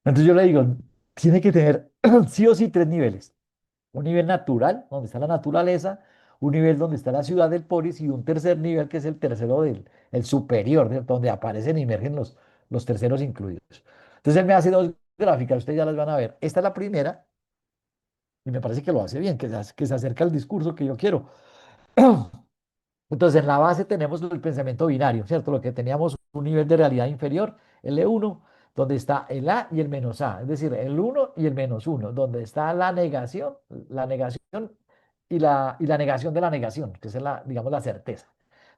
Entonces yo le digo, tiene que tener sí o sí tres niveles. Un nivel natural, donde está la naturaleza, un nivel donde está la ciudad del polis y un tercer nivel que es el tercero el superior, ¿cierto? Donde aparecen y emergen los terceros incluidos. Entonces él me hace dos gráficas, ustedes ya las van a ver. Esta es la primera y me parece que lo hace bien, que se acerca al discurso que yo quiero. Entonces, en la base tenemos el pensamiento binario, ¿cierto? Lo que teníamos un nivel de realidad inferior, L1, donde está el A y el menos A, es decir, el uno y el menos uno, donde está la negación y la negación de la negación, que es digamos, la certeza.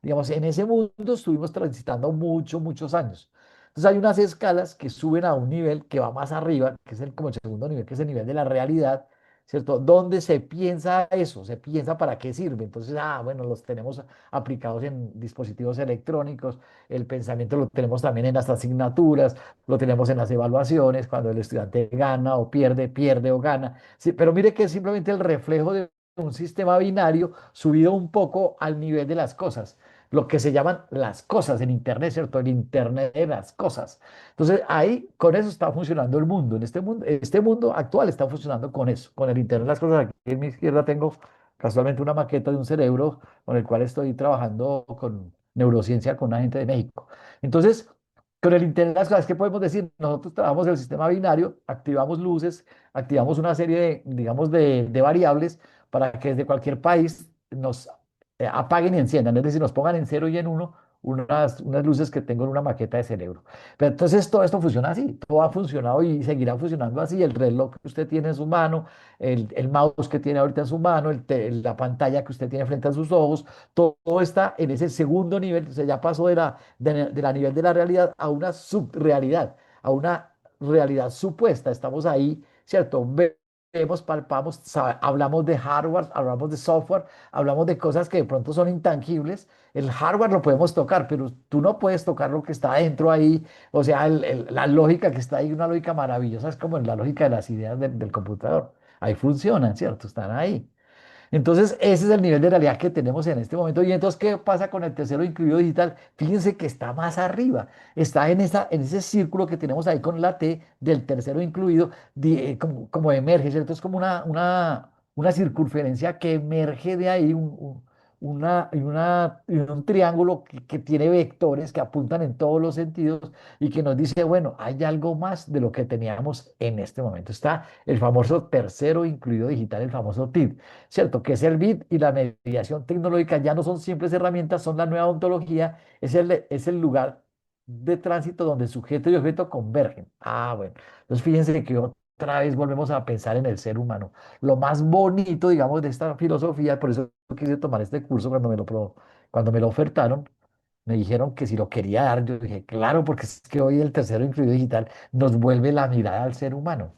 Digamos, en ese mundo estuvimos transitando muchos años. Entonces hay unas escalas que suben a un nivel que va más arriba, que es como el segundo nivel, que es el nivel de la realidad, ¿cierto? ¿Dónde se piensa eso? Se piensa para qué sirve. Entonces, bueno, los tenemos aplicados en dispositivos electrónicos, el pensamiento lo tenemos también en las asignaturas, lo tenemos en las evaluaciones, cuando el estudiante gana o pierde, pierde o gana. Sí, pero mire que es simplemente el reflejo de un sistema binario subido un poco al nivel de las cosas, lo que se llaman las cosas en Internet, ¿cierto? El Internet de las cosas. Entonces, ahí con eso está funcionando el mundo. En este mundo actual está funcionando con eso, con el Internet de las cosas. Aquí en mi izquierda tengo casualmente una maqueta de un cerebro con el cual estoy trabajando neurociencia con una gente de México. Entonces, con el Internet de las cosas, ¿qué podemos decir? Nosotros trabajamos el sistema binario, activamos luces, activamos una serie de, digamos, de variables para que desde cualquier país nos apaguen y enciendan, es decir, nos pongan en cero y en uno unas luces que tengo en una maqueta de cerebro. Pero entonces todo esto funciona así, todo ha funcionado y seguirá funcionando así. El reloj que usted tiene en su mano, el mouse que tiene ahorita en su mano, la pantalla que usted tiene frente a sus ojos, todo está en ese segundo nivel, o sea, ya pasó de la nivel de la realidad a una subrealidad, a una realidad supuesta. Estamos ahí, ¿cierto? Vemos, palpamos, hablamos de hardware, hablamos de software, hablamos de cosas que de pronto son intangibles. El hardware lo podemos tocar, pero tú no puedes tocar lo que está adentro ahí. O sea, la lógica que está ahí, una lógica maravillosa, es como la lógica de las ideas del computador. Ahí funcionan, ¿cierto? Están ahí. Entonces, ese es el nivel de realidad que tenemos en este momento. Y entonces, ¿qué pasa con el tercero incluido digital? Fíjense que está más arriba, está en ese círculo que tenemos ahí con la T del tercero incluido, como emerge, ¿cierto? Es como una circunferencia que emerge de ahí, y un triángulo que tiene vectores que apuntan en todos los sentidos y que nos dice, bueno, hay algo más de lo que teníamos en este momento. Está el famoso tercero incluido digital, el famoso TID. ¿Cierto? Que es el BIT y la mediación tecnológica ya no son simples herramientas, son la nueva ontología, es el lugar de tránsito donde sujeto y objeto convergen. Ah, bueno. Entonces fíjense que otra vez volvemos a pensar en el ser humano. Lo más bonito, digamos, de esta filosofía, por eso quise tomar este curso cuando me lo ofertaron, me dijeron que si lo quería dar, yo dije, claro, porque es que hoy el tercero incluido digital nos vuelve la mirada al ser humano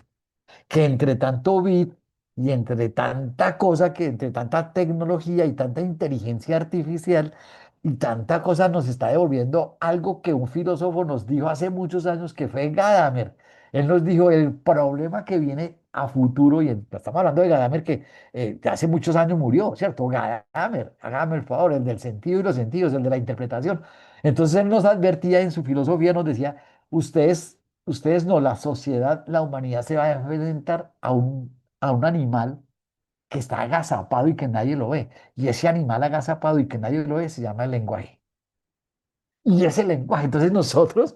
que entre tanto bit y entre tanta cosa, que entre tanta tecnología y tanta inteligencia artificial y tanta cosa nos está devolviendo algo que un filósofo nos dijo hace muchos años que fue Gadamer. Él nos dijo el problema que viene a futuro, y estamos hablando de Gadamer que hace muchos años murió, ¿cierto? Gadamer, hágame el favor, el del sentido y los sentidos, el de la interpretación. Entonces él nos advertía en su filosofía, nos decía, ustedes Ustedes no, la sociedad, la humanidad se va a enfrentar a un animal que está agazapado y que nadie lo ve. Y ese animal agazapado y que nadie lo ve se llama el lenguaje. Y ese lenguaje, entonces nosotros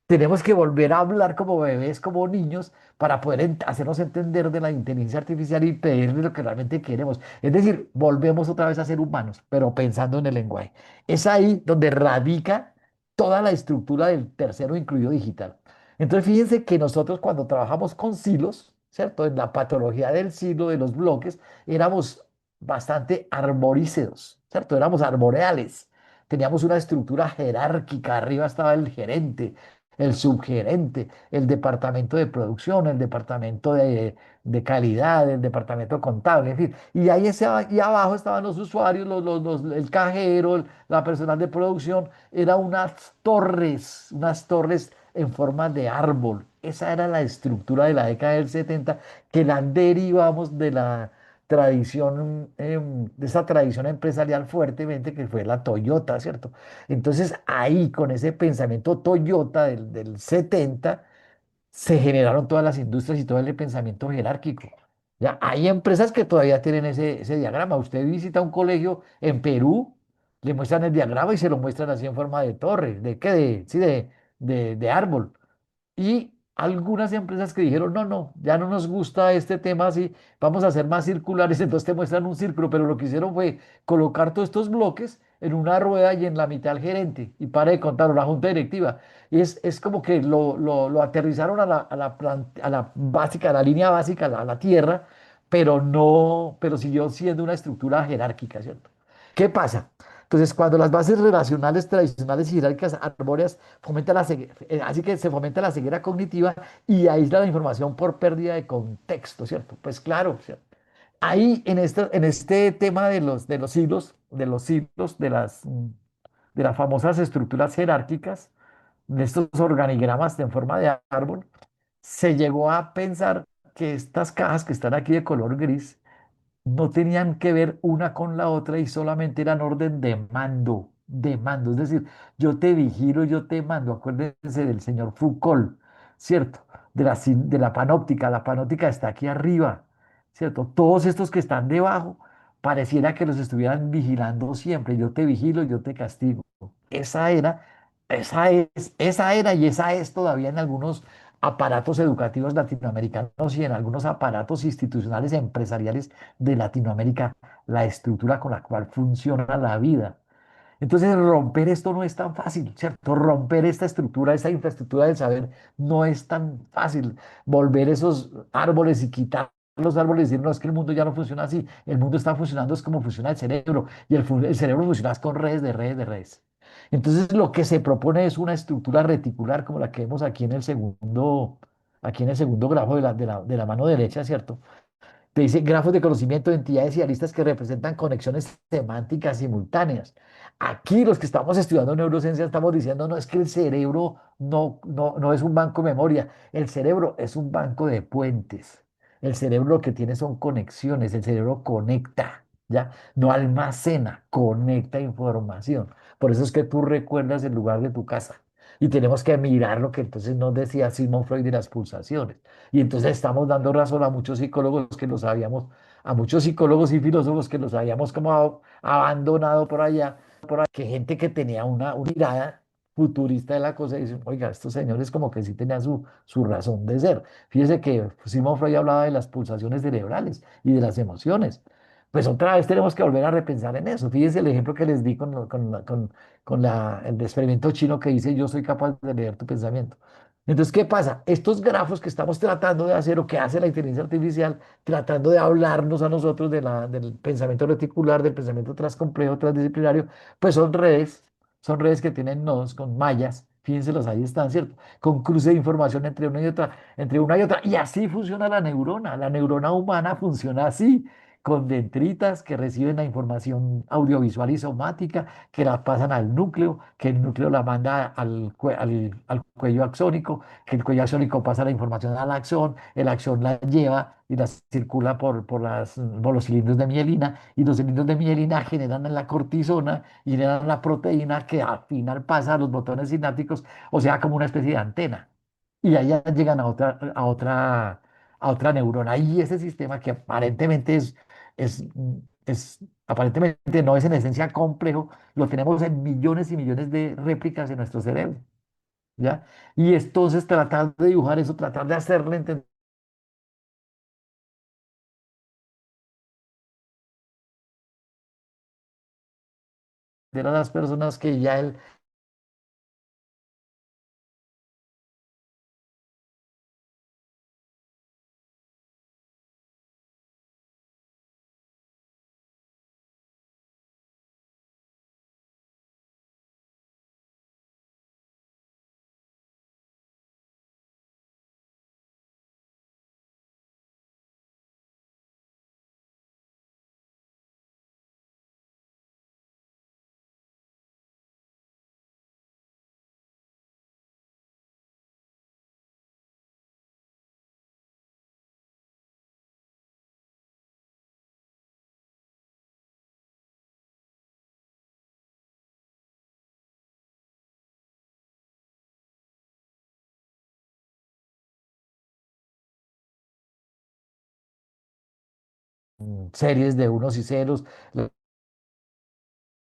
tenemos que volver a hablar como bebés, como niños, para poder hacernos entender de la inteligencia artificial y pedirle lo que realmente queremos. Es decir, volvemos otra vez a ser humanos, pero pensando en el lenguaje. Es ahí donde radica toda la estructura del tercero incluido digital. Entonces, fíjense que nosotros cuando trabajamos con silos, ¿cierto? En la patología del silo, de los bloques, éramos bastante arboríceos, ¿cierto? Éramos arboreales. Teníamos una estructura jerárquica. Arriba estaba el gerente, el subgerente, el departamento de producción, el departamento de calidad, el departamento contable, en fin. Y abajo estaban los usuarios, el cajero, la personal de producción. Eran unas torres en forma de árbol. Esa era la estructura de la década del 70 que la derivamos de esa tradición empresarial fuertemente que fue la Toyota, ¿cierto? Entonces ahí con ese pensamiento Toyota del 70 se generaron todas las industrias y todo el pensamiento jerárquico. Ya, hay empresas que todavía tienen ese diagrama. Usted visita un colegio en Perú, le muestran el diagrama y se lo muestran así en forma de torre, ¿de qué? Sí, de árbol. Y algunas empresas que dijeron, no, no, ya no nos gusta este tema así, vamos a hacer más circulares, entonces te muestran un círculo, pero lo que hicieron fue colocar todos estos bloques en una rueda y en la mitad el gerente, y para de contar, una junta directiva. Y es como que lo aterrizaron a la básica, a la línea básica, a la tierra, pero no, pero siguió siendo una estructura jerárquica, ¿cierto? ¿Qué pasa? Entonces, cuando las bases relacionales tradicionales y jerárquicas arbóreas así que se fomenta la ceguera cognitiva y aísla la información por pérdida de contexto, ¿cierto? Pues claro, ¿cierto? Ahí en este tema de los hilos, de las famosas estructuras jerárquicas, de estos organigramas en forma de árbol, se llegó a pensar que estas cajas que están aquí de color gris no tenían que ver una con la otra y solamente eran orden de mando. Es decir, yo te vigilo, yo te mando. Acuérdense del señor Foucault, ¿cierto? De la panóptica. La panóptica está aquí arriba, ¿cierto? Todos estos que están debajo pareciera que los estuvieran vigilando siempre. Yo te vigilo, yo te castigo. Esa era, esa era y esa es todavía en algunos aparatos educativos latinoamericanos y en algunos aparatos institucionales empresariales de Latinoamérica, la estructura con la cual funciona la vida. Entonces, romper esto no es tan fácil, ¿cierto? Romper esta estructura, esta infraestructura del saber no es tan fácil. Volver esos árboles y quitar los árboles y decir, no, es que el mundo ya no funciona así. El mundo está funcionando, es como funciona el cerebro. Y el cerebro funciona es con redes de redes de redes. Entonces, lo que se propone es una estructura reticular como la que vemos aquí en el segundo grafo de la mano derecha, ¿cierto? Te dice grafos de conocimiento de entidades y aristas que representan conexiones semánticas simultáneas. Aquí los que estamos estudiando neurociencia estamos diciendo, no es que el cerebro no es un banco de memoria, el cerebro es un banco de puentes. El cerebro lo que tiene son conexiones, el cerebro conecta, ¿ya? No almacena, conecta información. Por eso es que tú recuerdas el lugar de tu casa. Y tenemos que mirar lo que entonces nos decía Sigmund Freud de las pulsaciones. Y entonces estamos dando razón a muchos psicólogos que los habíamos, a muchos psicólogos y filósofos que los habíamos como abandonado por allá, que gente que tenía una mirada futurista de la cosa y dicen, oiga, estos señores como que sí tenían su razón de ser. Fíjese que Sigmund Freud hablaba de las pulsaciones cerebrales y de las emociones. Pues otra vez tenemos que volver a repensar en eso. Fíjense el ejemplo que les di el experimento chino que dice yo soy capaz de leer tu pensamiento. Entonces, ¿qué pasa? Estos grafos que estamos tratando de hacer o que hace la inteligencia artificial, tratando de hablarnos a nosotros del pensamiento reticular, del pensamiento transcomplejo, transdisciplinario, pues son redes que tienen nodos con mallas, fíjense, ahí están, ¿cierto? Con cruce de información entre una y otra, entre una y otra. Y así funciona la neurona. La neurona humana funciona así, con dendritas que reciben la información audiovisual y somática, que la pasan al núcleo, que el núcleo la manda al cuello axónico, que el cuello axónico pasa la información al axón, el axón la lleva y la circula por los cilindros de mielina, y los cilindros de mielina generan la cortisona y generan la proteína que al final pasa a los botones sinápticos, o sea, como una especie de antena. Y allá llegan a otra neurona. Y ese sistema que aparentemente es, aparentemente no es en esencia complejo, lo tenemos en millones y millones de réplicas en nuestro cerebro, ¿ya? Y entonces tratar de dibujar eso, tratar de hacerle entender a las personas que ya series de unos y ceros,